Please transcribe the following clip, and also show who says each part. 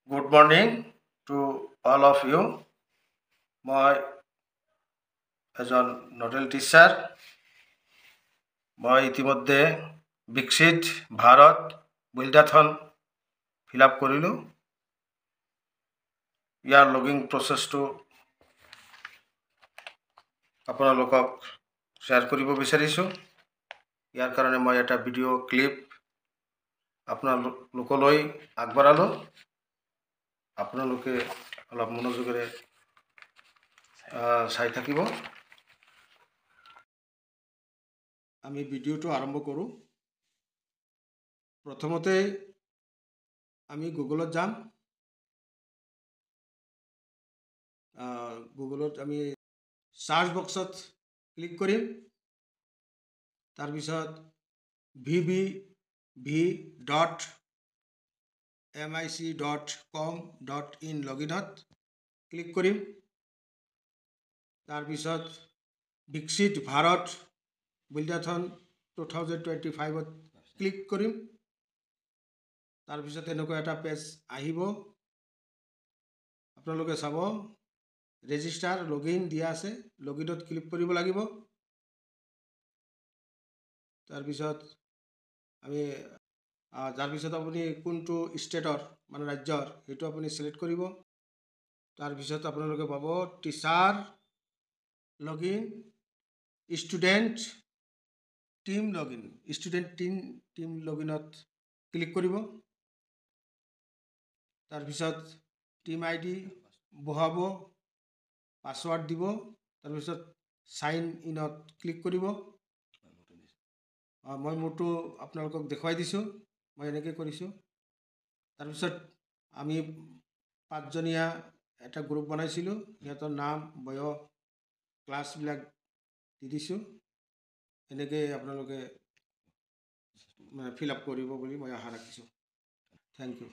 Speaker 1: Good morning to all of you. মই এজন nodal teacher. মই ইতিমধ্যে বিকশিত ভাৰত বিল্ডাথন ফিল আপ কৰিলোঁ। ইয়াৰ লগিং প্ৰচেছটো আপোনালোকক শ্বেয়াৰ কৰিব বিচাৰিছোঁ। ইয়াৰ কাৰণে মই এটা ভিডিঅ' ক্লিপ আপোনালোকলৈ আগবঢ়ালোঁ। আপোনালোকে অলপ মনোযোগেৰে চাই থাকিব। আমি ভিডিঅ'টো আৰম্ভ কৰোঁ। প্ৰথমতে আমি গুগলত যাম। গুগলত আমি সাৰ্চ বক্সত ক্লিক কৰিম। তাৰপিছত vv.mic.com.in লগইনত ক্লিক কৰিম। তাৰপিছত বিকশিত ভাৰত বিল্ডাথন 2025ত ক্লিক কৰিম। তাৰপিছত এনেকুৱা এটা পেজ আহিব। আপোনালোকে চাব ৰেজিষ্টাৰ লগইন দিয়া আছে, লগইনত ক্লিক কৰিব লাগিব। তাৰপিছত আপুনি কোনটো ষ্টেটৰ মানে ৰাজ্যৰ সেইটো আপুনি সিলেক্ট কৰিব। তাৰপিছত আপোনালোকে পাব teacher login, student team login. Student team লগইনত ক্লিক কৰিব। তাৰপিছত টিম ID বহাব, পাছৱাৰ্ড দিব। তাৰপিছত সাইন ইনত ক্লিক কৰিব। মই মোৰটো আপোনালোকক দেখুৱাই দিছোঁ, মই এনেকৈ কৰিছোঁ। তাৰপিছত আমি 5জনীয়া এটা গ্ৰুপ বনাইছিলোঁ। সিহঁতৰ নাম, বয়স, ক্লাছবিলাক দি দিছোঁ। এনেকৈ আপোনালোকে ফিল আপ কৰিব বুলি মই আশা ৰাখিছোঁ। Thank U.